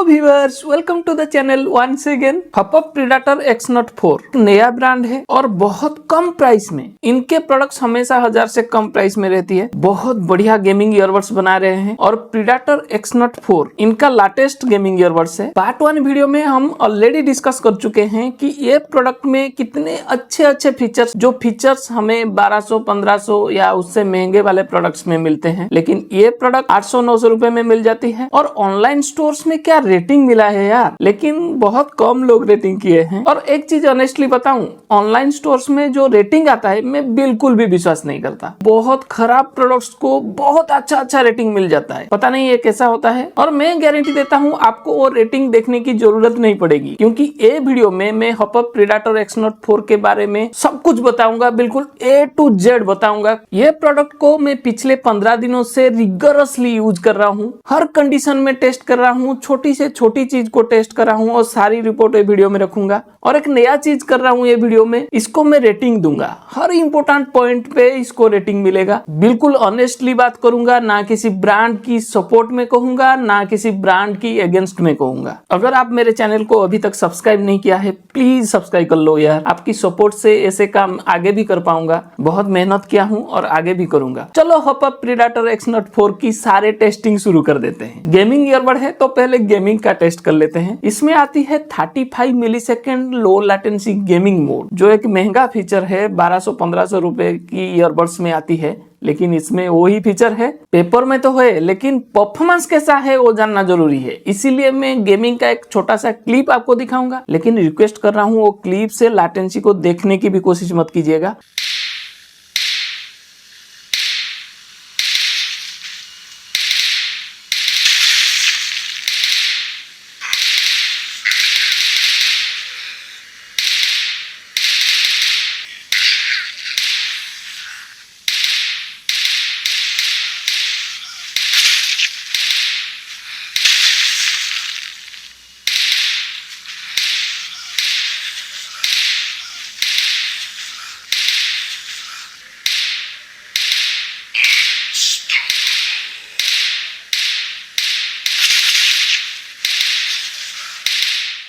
Viewers, welcome to the channel once again. Hopup Predator X Note 4 नया brand है और बहुत कम प्राइस में इनके प्रोडक्ट्स हमेशा 1000 से कम प्राइस में रहती है। बहुत बढ़िया गेमिंग ईयरबड्स बना रहे हैं और प्रीडेटर X Note 4 इनका लेटेस्ट गेमिंग ईयरबड्स है। पार्ट 1 वीडियो में हम ऑलरेडी डिस्कस कर चुके हैं कि ये प्रोडक्ट में कितने अच्छे फीचर्स, जो फीचर्स हमें 1200-1500 या उससे महंगे वाले प्रोडक्ट्स में मिलते हैं, लेकिन ये प्रोडक्ट 800-900 रुपए में मिल जाती है। और ऑनलाइन स्टोर्स में क्या रेटिंग मिला है यार, लेकिन बहुत कम लोग रेटिंग किए हैं। और एक चीज ऑनेस्टली बताऊं, ऑनलाइन स्टोर्स में जो रेटिंग आता है मैं बिल्कुल भी विश्वास नहीं करता। बहुत खराब प्रोडक्ट्स को बहुत अच्छा रेटिंग मिल जाता है, पता नहीं ये कैसा होता है। और मैं गारंटी देता हूं आपको वो रेटिंग देखने की जरूरत नहीं पड़ेगी, क्योंकि ये वीडियो में मैं हॉपअप प्रीडेटर X Note 4 के बारे में सब कुछ बताऊंगा, बिल्कुल A to Z बताऊंगा। ये प्रोडक्ट को मैं पिछले 15 दिनों से रिगरसली यूज कर रहा हूँ, हर कंडीशन में टेस्ट कर रहा हूँ, छोटी से छोटी चीज को टेस्ट कर रहा हूँ और सारी रिपोर्ट ये वीडियो में रखूंगा। और एक नया चीज कर रहा हूँ ये वीडियो में, इसको मैं रेटिंग दूंगा, हर इंपॉर्टेंट पॉइंट पे इसको रेटिंग मिलेगा। बिल्कुल ऑनेस्टली बात करूंगा, ना किसी ब्रांड की सपोर्ट में कहूंगा, ना किसी ब्रांड की अगेंस्ट में कहूंगा। अगर आप मेरे चैनल को अभी तक सब्सक्राइब नहीं किया है, प्लीज सब्सक्राइब कर लो यार। आपकी सपोर्ट से ऐसे काम आगे भी कर पाऊंगा। बहुत मेहनत किया हूँ और आगे भी करूंगा। चलो हॉपअप प्रीडेटर X Note 4 की सारे टेस्टिंग शुरू कर देते हैं। गेमिंग ईयरबड है तो पहले गेमिंग का टेस्ट कर लेते हैं। इसमें आती है 35 मिलीसेकंड लो लैटेंसी गेमिंग मोड, जो एक महंगा फीचर है। 1200-1500 रुपए की ईयरबड्स में आती है, लेकिन इसमें वही फीचर है। पेपर में तो है, लेकिन परफॉर्मेंस कैसा है वो जानना जरूरी है। इसीलिए मैं गेमिंग का एक छोटा सा क्लिप आपको दिखाऊंगा, लेकिन रिक्वेस्ट कर रहा हूँ वो क्लिप से लैटेंसी को देखने की भी कोशिश मत कीजिएगा।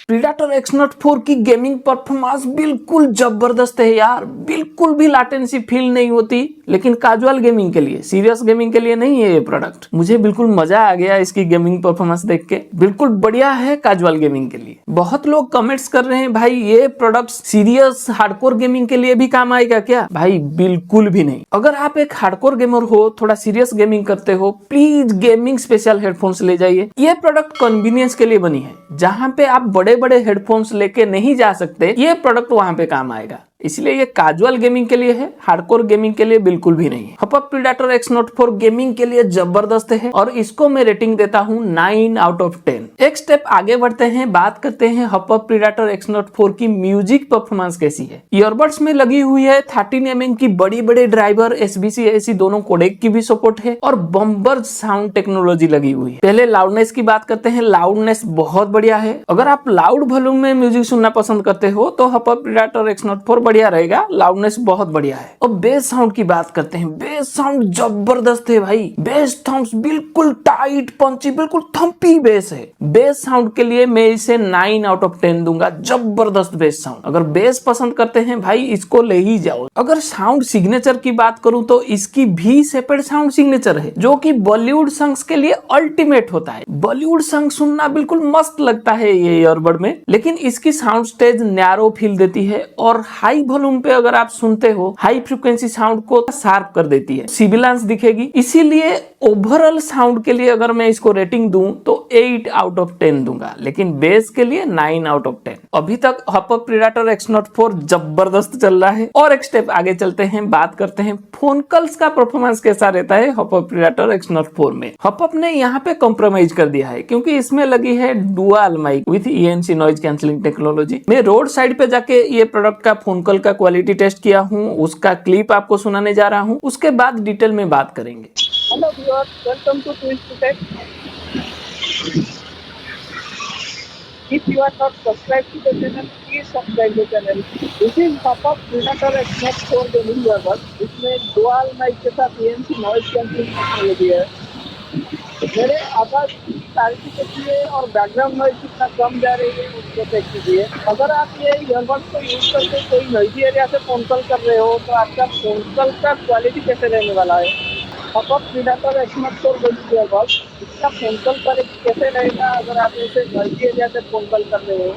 प्रीडेटर X Note 4 की गेमिंग परफॉर्मेंस बिल्कुल जबरदस्त है यार, बिल्कुल भी लैटेंसी फील नहीं होती। लेकिन कैजुअल गेमिंग के लिए, सीरियस गेमिंग के लिए नहीं है ये प्रोडक्ट। मुझे बिल्कुल मजा आ गया इसकी गेमिंग परफॉर्मेंस देख के, बिल्कुल बढ़िया है कैजुअल गेमिंग के लिए। बहुत लोग कमेंट्स कर रहे हैं, भाई ये प्रोडक्ट सीरियस हार्डकोर गेमिंग के लिए भी काम आएगा क्या? भाई बिल्कुल भी नहीं। अगर आप एक हार्डकोर गेमर हो, थोड़ा सीरियस गेमिंग करते हो, प्लीज गेमिंग स्पेशल हेडफोन्स ले जाइए। ये प्रोडक्ट कन्वीनियंस के लिए बनी है। जहां पे आप बड़े हेडफोन्स लेके नहीं जा सकते, ये प्रोडक्ट वहां पे काम आएगा। इसलिए ये कैजुअल गेमिंग के लिए है, हार्डकोर गेमिंग के लिए बिल्कुल भी नहीं है। हॉपअप प्रीडेटर X Note 4 गेमिंग के लिए जबरदस्त है और इसको मैं रेटिंग देता हूँ 9 आउट ऑफ 10। एक स्टेप आगे बढ़ते हैं, बात करते हैं हॉपअप प्रीडेटर X Note 4 की म्यूजिक परफॉर्मेंस कैसी है। ईयरबड्स में लगी हुई है 13 mm की बड़ी ड्राइवर, SBC AC दोनों कोडेक की भी सपोर्ट है और बम्बर साउंड टेक्नोलॉजी लगी हुई है। पहले लाउडनेस की बात करते हैं। लाउडनेस बहुत बढ़िया है। अगर आप लाउड वॉल्यूम में म्यूजिक सुनना पसंद करते हो तो हॉपअप प्रीडेटर X Note 4 बढ़िया रहेगा। लाउडनेस बहुत बढ़िया है। और बेस साउंड की बात करते हैं। बेस साउंड जबरदस्त है भाई। बेस साउंड बिल्कुल टाइट, पंची, बिल्कुल थम्पी बेस है। बेस साउंड के लिए मैं इसे 9 आउट ऑफ 10 दूंगा। जबरदस्त बेस साउंड। अगर बेस पसंद करते हैं भाई, इसको ले ही जाओ। अगर साउंड सिग्नेचर की बात करूं तो इसकी भी सेपरेट साउंड सिग्नेचर है, जो कि बॉलीवुड सॉन्ग्स के लिए अल्टीमेट होता है। बॉलीवुड सॉन्ग सुनना बिल्कुल मस्त लगता है ये ईयरबड में, लेकिन इसकी साउंड स्टेज नैरो फील देती है और हाई वॉल्यूम पे अगर आप सुनते हो, हाई फ्रीक्वेंसी साउंड को शार्प कर देती है, सिबिलेंस दिखेगी। इसीलिए ओवरऑल साउंड के लिए अगर मैं इसको रेटिंग दूं तो 8 आउट ऑफ 10 दूंगा, लेकिन बेस के लिए 9 आउट ऑफ 10। अभी तक हॉपअप प्रीडेटर X Note 4 जबरदस्त चल रहा है। और एक स्टेप आगे चलते हैं, बात करते हैं फोन कॉल्स का परफॉर्मेंस कैसा रहता है हॉपअप प्रीडेटर X Note 4 में। हॉपअप ने यहाँ पे कॉम्प्रोमाइज कर दिया है, क्योंकि इसमें लगी है dual mic with ENC noise cancelling technology. मैं रोड साइड पे जाके ये प्रोडक्ट का फोन कॉल का क्वालिटी टेस्ट किया हूँ, उसका क्लिप आपको सुनाने जा रहा हूँ, उसके बाद डिटेल में बात करेंगे। Hello viewers, welcome to twist to tech. If you are not subscribed to the channel, please subscribe the channel. This is hop-up predator X Note 4 gaming earbud. इसमें डुअल माइक के साथ ENC नॉइज कैंसिलिंग टेक्नोलॉजी है। मेरे आवाज की clarity देखिए और background noise कितना कम जा रही है उसको देख लीजिए। अगर आप ये ईयरबड्स को यूज करके कोई नॉइजी एरिया से फोन कॉल कर रहे हो तो आपका फोन कॉल का क्वालिटी कैसे रहने वाला है। Popup Predator X Note 4 basic earbuds, इसका फोन कॉल क्वालिटी कैसे रहेगा अगर आप ऐसे नॉइजी एरिया से फोन कॉल कर रहे हो।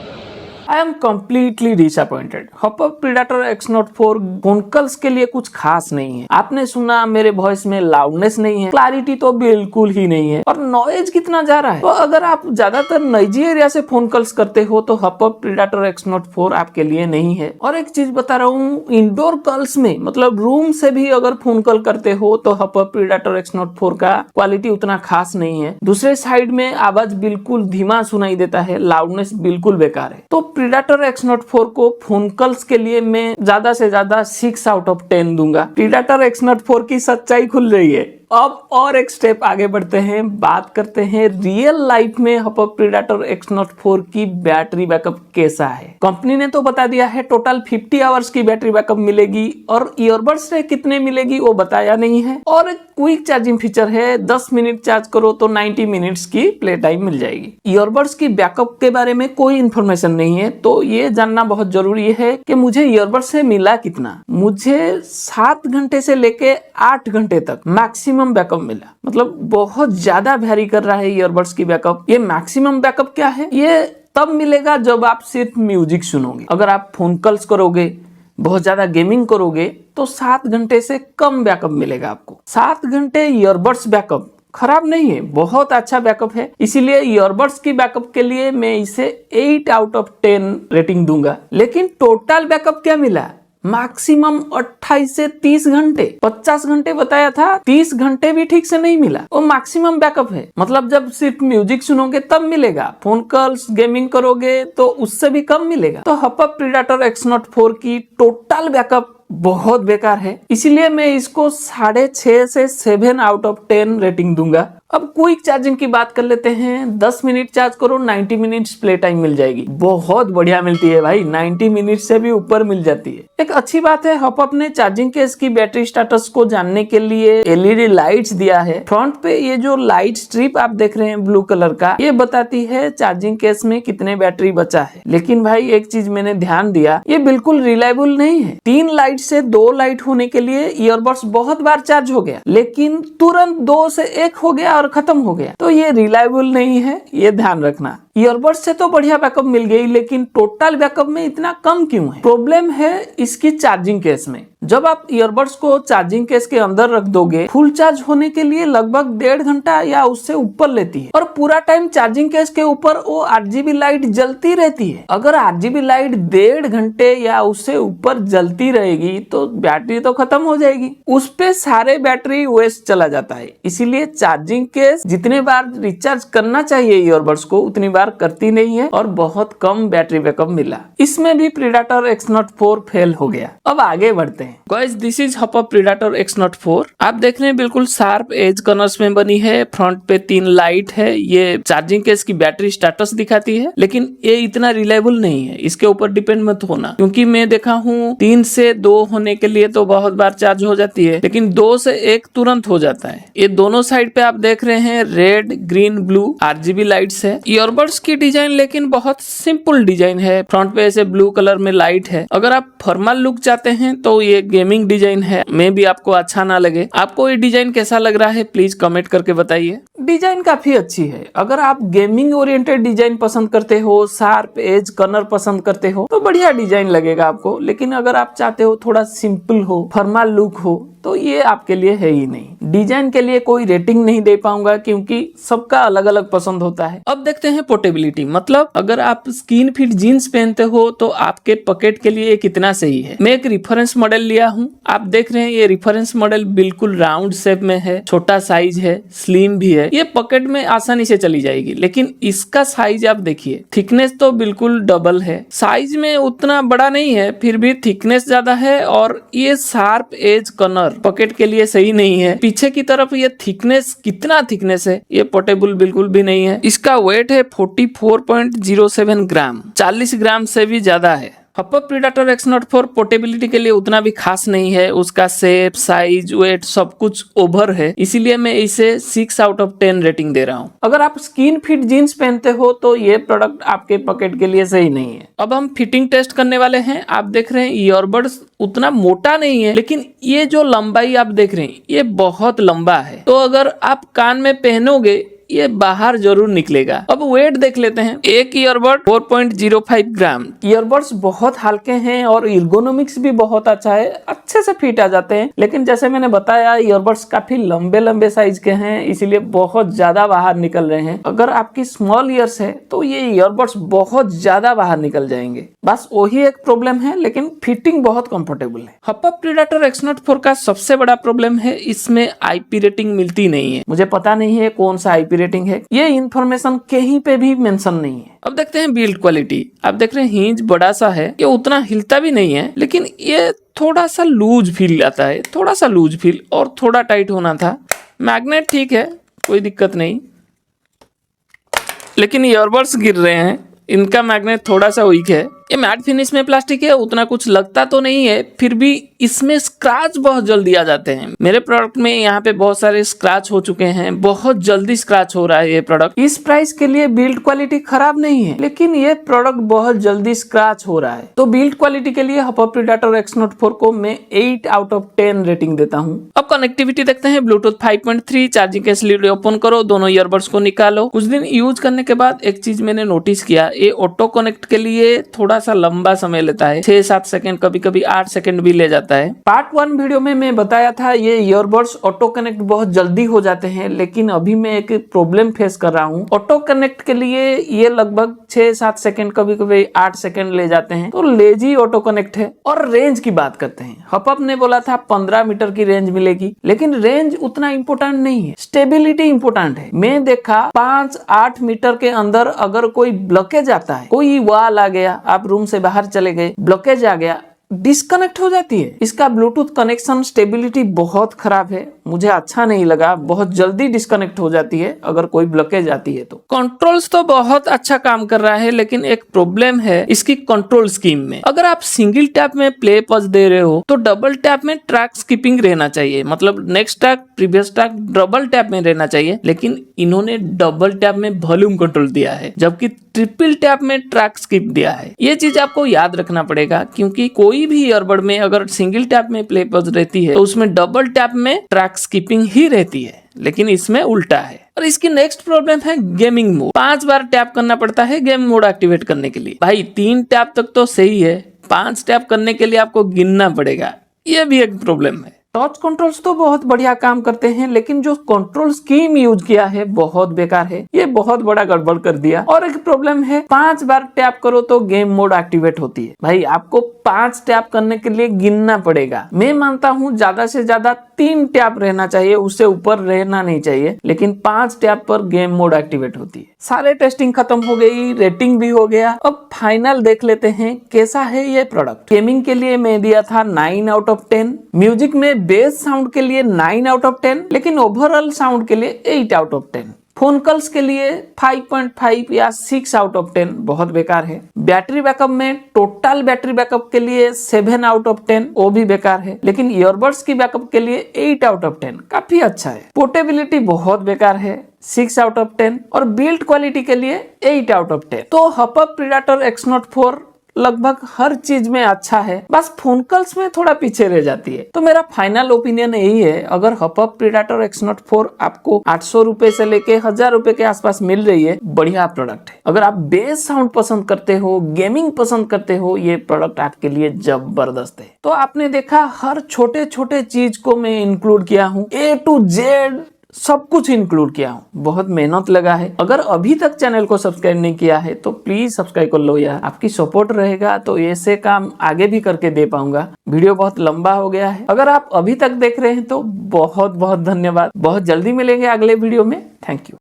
I am completely disappointed. Hopup Predator X Note 4 phone calls के लिए कुछ खास नहीं है। आपने सुना मेरे वॉइस में लाउडनेस नहीं है, क्लैरिटी तो बिल्कुल ही नहीं है, और नॉइज कितना जा रहा है। तो अगर आप ज्यादातर नॉइजी एरिया से फोन कॉल्स करते हो तो हॉपअप प्रीडेटर एक्स नोट 4 आपके लिए नहीं है। और एक चीज बता रहा हूँ, इंडोर कॉल्स में मतलब रूम से भी अगर फोन कॉल करते हो तो हॉपअप प्रीडेटर एक्स नोट 4 का क्वालिटी उतना खास नहीं है। दूसरे साइड में आवाज बिल्कुल धीमा सुनाई देता है, लाउडनेस बिल्कुल बेकार है। तो प्रीडेटर एक्स नोट 4 को फोन कॉल्स के लिए मैं ज्यादा से ज्यादा 6 आउट ऑफ 10 दूंगा। प्रीडेटर एक्स नोट 4 की सच्चाई खुल रही है। अब और एक स्टेप आगे बढ़ते हैं, बात करते हैं रियल लाइफ में हॉपअप प्रीडेटर एक्स नोट 4 की बैटरी बैकअप कैसा है। कंपनी ने तो बता दिया है टोटल 50 आवर्स की बैटरी बैकअप मिलेगी, और ईयरबड्स से कितने मिलेगी वो बताया नहीं है। और एक क्विक चार्जिंग फीचर है, 10 मिनट चार्ज करो तो 90 मिनट्स की प्ले टाइम मिल जाएगी। ईयरबड्स की बैकअप के बारे में कोई इन्फॉर्मेशन नहीं है, तो ये जानना बहुत जरूरी है कि मुझे ईयरबड्स से मिला कितना। मुझे 7 घंटे से लेके 8 घंटे तक मैक्सिमम बैकअप मिला। मतलब बहुत ज्यादा वैरी कर रहा है ईयरबड्स की बैकअप। ये मैक्सिमम बैकअप क्या है, ये तब मिलेगा जब आप सिर्फ म्यूजिक सुनोगे। अगर आप फोन कॉल्स करोगे, बहुत ज्यादा गेमिंग करोगे तो 7 घंटे से कम बैकअप मिलेगा आपको। 7 घंटे ईयरबड्स बैकअप खराब नहीं है, बहुत अच्छा बैकअप है। इसीलिए ईयरबड्स की बैकअप के लिए मैं इसे 8 आउट ऑफ 10 रेटिंग दूंगा। लेकिन टोटल बैकअप क्या मिला, मैक्सिमम 28 से 30 घंटे। 50 घंटे बताया था, 30 घंटे भी ठीक से नहीं मिला। वो मैक्सिमम बैकअप है, मतलब जब सिर्फ म्यूजिक सुनोगे तब मिलेगा, फोन कॉल्स गेमिंग करोगे तो उससे भी कम मिलेगा। तो हॉपअप प्रीडेटर एक्स नोट 4 की टोटल बैकअप बहुत बेकार है, इसीलिए मैं इसको 6.5 से 7 आउट ऑफ 10 रेटिंग दूंगा। अब क्विक चार्जिंग की बात कर लेते हैं। 10 मिनट चार्ज करो, 90 मिनट्स प्ले टाइम मिल जाएगी। बहुत बढ़िया मिलती है भाई, 90 मिनट से भी ऊपर मिल जाती है। एक अच्छी बात है, हॉपअप ने चार्जिंग केस की बैटरी स्टेटस को जानने के लिए एलईडी लाइट्स दिया है। फ्रंट पे ये जो लाइट स्ट्रिप आप देख रहे हैं ब्लू कलर का, ये बताती है चार्जिंग केस में कितने बैटरी बचा है। लेकिन भाई एक चीज मैंने ध्यान दिया, ये बिल्कुल रिलायबल नहीं है। 3 लाइट से 2 लाइट होने के लिए ईयरबड्स बहुत बार चार्ज हो गया, लेकिन तुरंत 2 से 1 हो गया और खत्म हो गया, तो ये रिलायबल नहीं है, ये ध्यान रखना। ईयरबड्स से तो बढ़िया बैकअप मिल गई, लेकिन टोटल बैकअप में इतना कम क्यों है? प्रॉब्लम है इसकी चार्जिंग केस में। जब आप ईयरबड्स को चार्जिंग केस के अंदर रख दोगे, फुल चार्ज होने के लिए लगभग 1.5 घंटा या उससे ऊपर लेती है, और पूरा टाइम चार्जिंग केस के ऊपर वो RGB लाइट जलती रहती है। अगर RGB लाइट 1.5 घंटे या उससे ऊपर जलती रहेगी तो बैटरी तो खत्म हो जाएगी, उस पे सारे बैटरी वेस्ट चला जाता है। इसीलिए चार्जिंग केस जितने बार रिचार्ज करना चाहिए ईयरबड्स को, उतनी बार करती नहीं है, और बहुत कम बैटरी बैकअप मिला। इसमें भी प्रीडेटर एक्स नोट 4 फेल हो गया। अब आगे बढ़ते हैं। Guys, this is Hopup Predator X Note 4। आप देख रहे हैं बिल्कुल शार्प एज कर्नर्स में बनी है। फ्रंट पे 3 लाइट है। ये चार्जिंग केस की बैटरी स्टेटस दिखाती है, लेकिन ये इतना रिलायबल नहीं है। इसके ऊपर डिपेंड मत होना, क्योंकि मैं देखा हूँ 3 से 2 होने के लिए तो बहुत बार चार्ज हो जाती है, लेकिन 2 से 1 तुरंत हो जाता है। ये दोनों साइड पे आप देख रहे हैं red, green, blue RGB lights है। ईयरबड्स की डिजाइन लेकिन बहुत सिंपल डिजाइन है। फ्रंट पे ऐसे ब्लू कलर में लाइट है। अगर आप फॉर्मल लुक चाहते हैं तो ये गेमिंग डिजाइन है। में भी आपको अच्छा ना लगे। आपको ये डिजाइन कैसा लग रहा है प्लीज कमेंट करके बताइए। डिजाइन काफी अच्छी है। अगर आप गेमिंग ओरिएंटेड डिजाइन पसंद करते हो, शार्प एज कर्नर पसंद करते हो, तो बढ़िया डिजाइन लगेगा आपको। लेकिन अगर आप चाहते हो थोड़ा सिंपल हो, फॉर्मल लुक हो, तो ये आपके लिए है ही नहीं। डिजाइन के लिए कोई रेटिंग नहीं दे पाऊंगा, क्योंकि सबका अलग अलग पसंद होता है। अब देखते हैं पोर्टेबिलिटी, मतलब अगर आप स्किन फिट जीन्स पहनते हो तो आपके पॉकेट के लिए कितना सही है। मैं एक रेफरेंस मॉडल लिया हूँ। आप देख रहे हैं ये रेफरेंस मॉडल बिल्कुल राउंड शेप में है, छोटा साइज है, स्लिम भी है। ये पॉकेट में आसानी से चली जाएगी। लेकिन इसका साइज आप देखिए, थिकनेस तो बिल्कुल डबल है। साइज में उतना बड़ा नहीं है, फिर भी थिकनेस ज्यादा है। और ये शार्प एज कर्नर पॉकेट के लिए सही नहीं है। पीछे की तरफ ये थिकनेस, कितना थिकनेस है, ये पोर्टेबल बिल्कुल भी नहीं है। इसका वेट है 44.07 ग्राम, 40 ग्राम से भी ज्यादा है। Hopper predator X Note 4 portability के लिए उतना भी खास नहीं है, उसका शेप, साइज, वेट सब कुछ ओवर है, इसीलिए मैं इसे 6 आउट ऑफ 10 रेटिंग दे रहा हूँ। अगर आप स्किन फिट जीन्स पहनते हो तो ये प्रोडक्ट आपके पॉकेट के लिए सही नहीं है। अब हम फिटिंग टेस्ट करने वाले हैं। आप देख रहे हैं ईयरबड्स उतना मोटा नहीं है, लेकिन ये जो लंबाई आप देख रहे हैं ये बहुत लंबा है, तो अगर आप कान में पहनोगे ये बाहर जरूर निकलेगा। अब वेट देख लेते हैं। एक ईयरबड 4.05 ग्राम। ईयरबड्स बहुत हल्के हैं और इर्गोनॉमिक्स भी बहुत अच्छा है, अच्छे से फिट आ जाते हैं, लेकिन जैसे मैंने बताया ईयरबड्स काफी लंबे लंबे साइज के हैं, इसीलिए बहुत ज्यादा बाहर निकल रहे हैं। अगर आपकी स्मॉल ईयर्स है तो ये ईयरबड्स बहुत ज्यादा बाहर निकल जाएंगे, बस वही एक प्रॉब्लम है, लेकिन फिटिंग बहुत कंफर्टेबल है। हॉपर प्रीडेटर X Note 4 का सबसे बड़ा प्रॉब्लम है इसमें IP रेटिंग मिलती नहीं है। मुझे पता नहीं है कौन सा IP रेटिंग है, ये इंफॉर्मेशन कहीं पे भी मेंशन नहीं है। अब देखते हैं बिल्ड क्वालिटी। आप देख रहे हैं हिंज बड़ा सा है, ये उतना हिलता भी नहीं है, लेकिन ये थोड़ा सा लूज फील आता है, थोड़ा सा लूज फील, और थोड़ा टाइट होना था। मैग्नेट ठीक है, कोई दिक्कत नहीं, लेकिन ईयरबड्स गिर रहे हैं, इनका मैग्नेट थोड़ा सा वीक है। ये मैट फिनिश में प्लास्टिक है, उतना कुछ लगता तो नहीं है, फिर भी इसमें स्क्रैच बहुत जल्दी आ जाते हैं। मेरे प्रोडक्ट में यहाँ पे बहुत सारे स्क्रैच हो चुके हैं, बहुत जल्दी स्क्रैच हो रहा है ये प्रोडक्ट। इस प्राइस के लिए बिल्ड क्वालिटी खराब नहीं है, लेकिन ये प्रोडक्ट बहुत जल्दी स्क्रैच हो रहा है। तो बिल्ड क्वालिटी के लिए हॉपर प्रीडेटर X Note 4 को मैं 8 आउट ऑफ 10 रेटिंग देता हूँ। अब कनेक्टिविटी देखते हैं। Bluetooth 5.3, charging case lead open करो, दोनों ईयरबड्स को निकालो। कुछ दिन यूज करने के बाद एक चीज मैंने नोटिस किया, ये ऑटो कनेक्ट के लिए थोड़ा सा लंबा समय लेता है, 6-7 सेकंड, कभी कभी 8 सेकंड भी ले जाता है। पार्ट 1 वीडियो में मैं बताया था ये ईयरबड्स ऑटो कनेक्ट बहुत जल्दी हो जाते हैं, लेकिन अभी मैं एक प्रॉब्लम फेस कर रहा हूँ। ऑटो कनेक्ट के लिए ये लगभग 6-7 सेकंड, कभी कभी 8 सेकंड ले जाते हैं, तो लेजी ऑटो कनेक्ट है। और रेंज की बात करते हैं, हॉपर ने बोला था 15 मीटर की रेंज मिलेगी, लेकिन रेंज उतना इंपोर्टेंट नहीं है, स्टेबिलिटी इंपोर्टेंट है। मैं देखा 5-8 मीटर के अंदर अगर कोई ब्लॉकेज आता है, कोई वॉल आ गया, आप रूम से बाहर चले गए, ब्लॉकेज आ गया, डिस्कनेक्ट हो जाती है। इसका ब्लूटूथ कनेक्शन स्टेबिलिटी बहुत खराब है, मुझे अच्छा नहीं लगा, बहुत जल्दी डिस्कनेक्ट हो जाती है अगर कोई ब्लॉकेज आती है तो। कंट्रोल्स तो बहुत अच्छा काम कर रहा है, लेकिन एक प्रॉब्लम है इसकी कंट्रोल स्कीम में। अगर आप सिंगल टैप में प्ले पॉज दे रहे हो तो डबल टैप में ट्रैक स्किपिंग रहना चाहिए, मतलब next track previous track double tap में रहना चाहिए, लेकिन इन्होंने डबल टैप में वॉल्यूम कंट्रोल दिया है, जबकि ट्रिपल टैप में ट्रैक स्किप दिया है। ये चीज आपको याद रखना पड़ेगा, क्योंकि कोई भी ईयरबड में अगर सिंगल टैप में प्ले पॉज रहती है तो उसमें डबल टैप में ट्रैक स्किपिंग ही रहती है, लेकिन इसमें उल्टा है। और इसकी नेक्स्ट प्रॉब्लम है गेमिंग मोड। 5 बार टैप करना पड़ता है गेम मोड एक्टिवेट करने के लिए। भाई 3 टैप तक तो सही है, 5 टैप करने के लिए आपको गिनना पड़ेगा, ये भी एक प्रॉब्लम है। टच कंट्रोल्स तो बहुत बढ़िया काम करते हैं, लेकिन जो कंट्रोल स्कीम यूज किया है बहुत बेकार है, ये बहुत बड़ा गड़बड़ कर दिया। और एक प्रॉब्लम है 5 बार टैप करो तो गेम मोड एक्टिवेट होती है। भाई आपको 5 टैप करने के लिए गिनना पड़ेगा। मैं मानता हूँ ज्यादा से ज्यादा 3 टैप रहना चाहिए, उससे ऊपर रहना नहीं चाहिए, लेकिन 5 टैप पर गेम मोड एक्टिवेट होती है। सारे टेस्टिंग खत्म हो गई, रेटिंग भी हो गया। अब फाइनल देख लेते हैं कैसा है ये प्रोडक्ट। गेमिंग के लिए मैं दिया था 9 आउट ऑफ 10, म्यूजिक में बेस साउंड के लिए 9 आउट ऑफ 10, लेकिन ओवरऑल साउंड के लिए 8 आउट ऑफ 10। फोन कॉल्स के लिए 5.5 या 6 आउट ऑफ 10 बहुत बेकार है। बैटरी बैकअप में टोटल बैटरी बैकअप के लिए 7 आउट ऑफ 10, वो भी बेकार है, लेकिन ईयरबड्स की बैकअप के लिए 8 आउट ऑफ 10 काफी अच्छा है। पोर्टेबिलिटी बहुत बेकार है, 6 आउट ऑफ 10, और बिल्ड क्वालिटी के लिए 8 आउट ऑफ 10। तो हॉपर प्रीडेटर X Note 4 लगभग हर चीज में अच्छा है, बस फोन कॉल्स में थोड़ा पीछे रह जाती है। तो मेरा फाइनल ओपिनियन यही है, अगर हॉपर प्रीडेटर X Note 4 आपको 800 रुपए से लेके 1000 रुपए के आसपास मिल रही है, बढ़िया प्रोडक्ट है। अगर आप बेस साउंड पसंद करते हो, गेमिंग पसंद करते हो, ये प्रोडक्ट आपके लिए जबरदस्त है। तो आपने देखा हर छोटे छोटे चीज को मैं इंक्लूड किया हूँ, A to Z सब कुछ इंक्लूड किया हूँ, बहुत मेहनत लगा है। अगर अभी तक चैनल को सब्सक्राइब नहीं किया है तो प्लीज सब्सक्राइब कर लो यार, आपकी सपोर्ट रहेगा तो ऐसे काम आगे भी करके दे पाऊंगा। वीडियो बहुत लंबा हो गया है, अगर आप अभी तक देख रहे हैं तो बहुत बहुत धन्यवाद। बहुत जल्दी मिलेंगे अगले वीडियो में। Thank you.